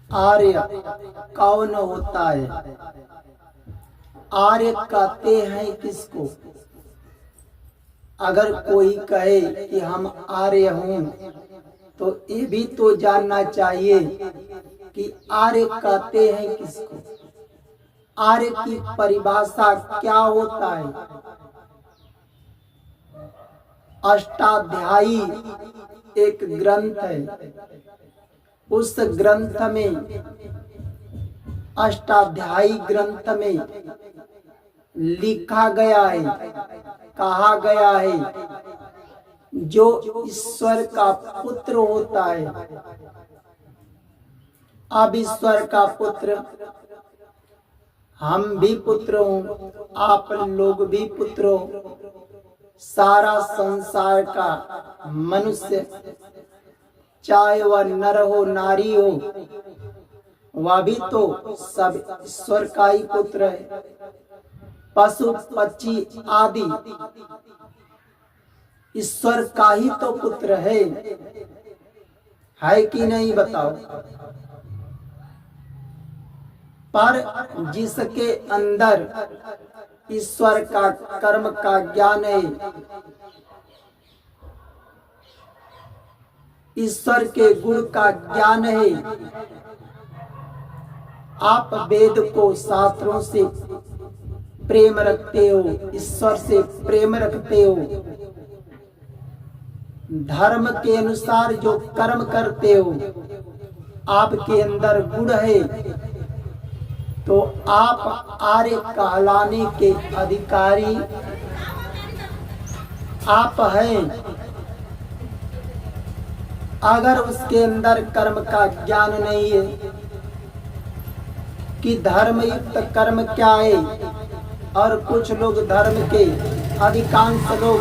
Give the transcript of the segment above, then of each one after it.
आर्य कौन होता है? आर्य कहते हैं किसको? अगर कोई कहे कि हम आर्य हूं तो ये भी तो जानना चाहिए कि आर्य कहते हैं किसको। आर्य की परिभाषा क्या होता है? अष्टाध्यायी एक ग्रंथ है। उस ग्रंथ में, अष्टाध्यायी ग्रंथ में लिखा गया है, कहा गया है, जो ईश्वर का पुत्र होता है। अब ईश्वर का पुत्र, हम भी पुत्र हो, आप लोग भी पुत्र हो, सारा संसार का मनुष्य, चाहे वह नर हो नारी हो, वह भी तो सब ईश्वर का ही पुत्र है। पशु पक्षी आदि ईश्वर का ही तो पुत्र है कि नहीं बताओ? पर जिसके अंदर ईश्वर का कर्म का ज्ञान है, ईश्वर के गुण का ज्ञान है, आप वेद को, शास्त्रों से प्रेम रखते हो, ईश्वर से प्रेम रखते हो, धर्म के अनुसार जो कर्म करते हो, आपके अंदर गुण है, तो आप आर्य कहलाने के अधिकारी आप हैं। अगर उसके अंदर कर्म का ज्ञान नहीं है कि धर्मयुक्त कर्म क्या है, और कुछ लोग धर्म के, अधिकांश लोग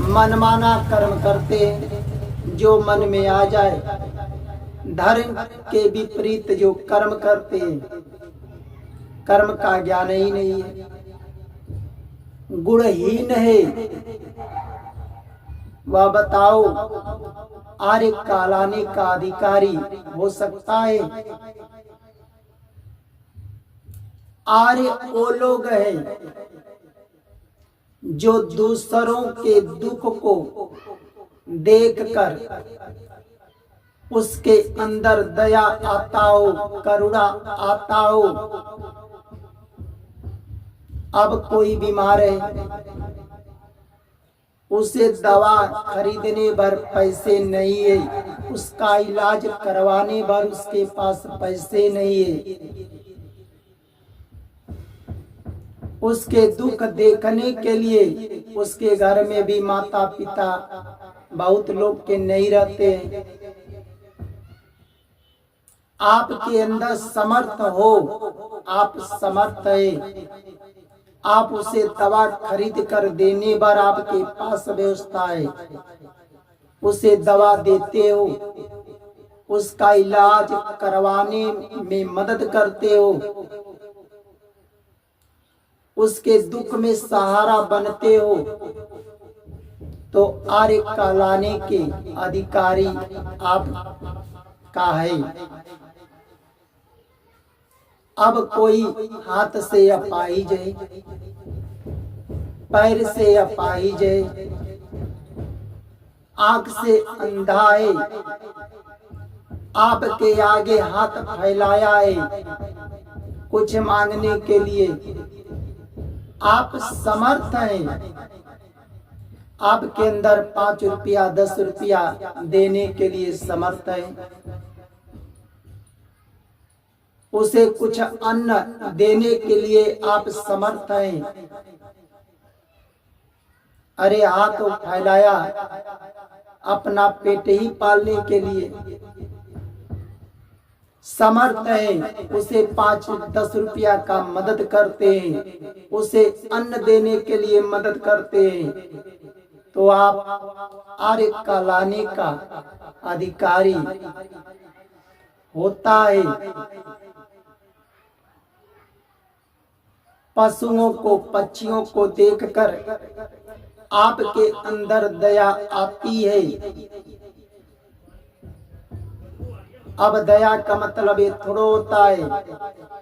मनमाना कर्म करते हैं, जो मन में आ जाए, धर्म के विपरीत जो कर्म करते हैं, कर्म का ज्ञान ही नहीं है, गुणहीन है। वह बताओ आर्य कहलाने का अधिकारी हो सकता है? आर्य वो लोग हैं जो दूसरों के दुख को देखकर उसके अंदर दया आता हो, करुणा आता हो। अब कोई बीमार है, उसे दवा खरीदने भर पैसे नहीं है, उसका इलाज करवाने भर उसके पास पैसे नहीं है, उसके दुख देखने के लिए उसके घर में भी माता पिता बहुत लोग के नहीं रहते हैं। आपके अंदर समर्थ हो, आप समर्थ है, आप उसे दवा खरीद कर देने पर आपके पास व्यवस्था है, उसे दवा देते हो, उसका इलाज करवाने में मदद करते हो, उसके दुख में सहारा बनते हो, तो आर्य कहलाने के अधिकारी आप का है। अब कोई हाथ से अपाहिज है, पैर से अपाहिज है, आंख से अंधा है, आपके आगे हाथ फैलाया है कुछ मांगने के लिए, आप समर्थ हैं, आपके अंदर 5 रुपया 10 रुपया देने के लिए समर्थ है, उसे कुछ अन्न देने के लिए आप समर्थ हैं। अरे हाथ तो फैलाया अपना पेट ही पालने के लिए, समर्थ है, उसे 5-10 रुपया का मदद करते हैं, उसे अन्न देने के लिए मदद करते हैं, तो आप आर्य कहलाने का अधिकारी होता है। पशुओं को, पक्षियों को देखकर आपके अंदर दया आती है, अब दया का मतलब ये थोड़ा होता है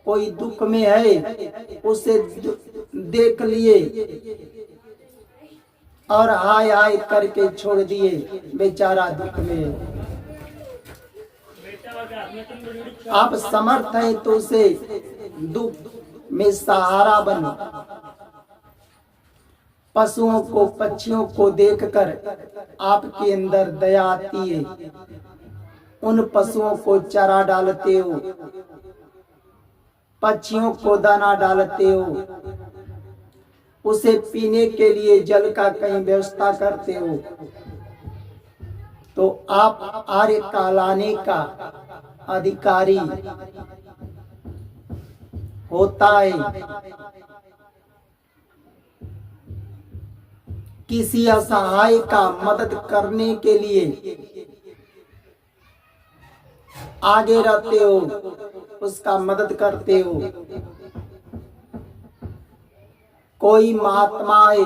कोई दुख में है उसे देख लिए और हाय हाय करके छोड़ दिए, बेचारा दुख में है। आप समर्थ है तो उसे दुख में सहारा बनो। पशुओं को पक्षियों को देखकर आपके अंदर दया आती है, उन पशुओं को चारा डालते हो, पक्षियों को दाना डालते हो, उसे पीने के लिए जल का कहीं व्यवस्था करते हो, तो आप आर्य कहलाने का अधिकारी होता है। किसी असहाय का मदद करने के लिए आगे रहते हो, उसका मदद करते हो। कोई महात्मा है,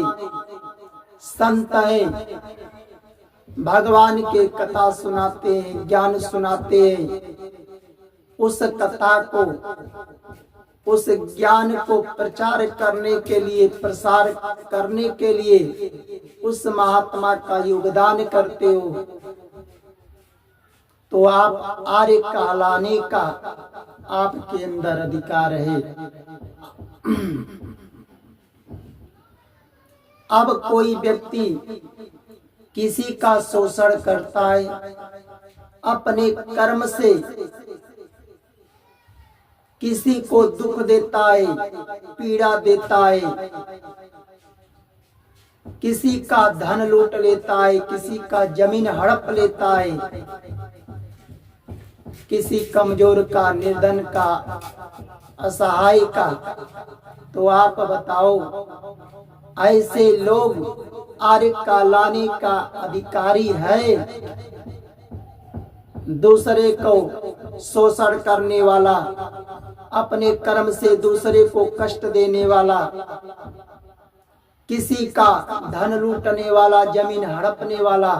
संत है, भगवान के कथा सुनाते हैं, ज्ञान सुनाते हैं, उस कथा को, उस ज्ञान को प्रचार करने के लिए, प्रसार करने के लिए उस महात्मा का योगदान करते हो, तो आप आर्य कहलाने का आपके अंदर अधिकार है। अब कोई व्यक्ति किसी का शोषण करता है, अपने कर्म से किसी को दुख देता है, पीड़ा देता है, किसी का धन लूट लेता है, किसी का जमीन हड़प लेता है, किसी कमजोर का, निर्धन का, असहाय का, तो आप बताओ ऐसे लोग आर्य कहलाने का अधिकारी है? दूसरे को शोषण करने वाला, अपने कर्म से दूसरे को कष्ट देने वाला, किसी का धन लूटने वाला, जमीन हड़पने वाला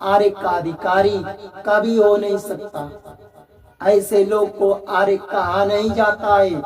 आर्य का अधिकारी कभी हो नहीं सकता। ऐसे लोग को आर्य कहा नहीं जाता है।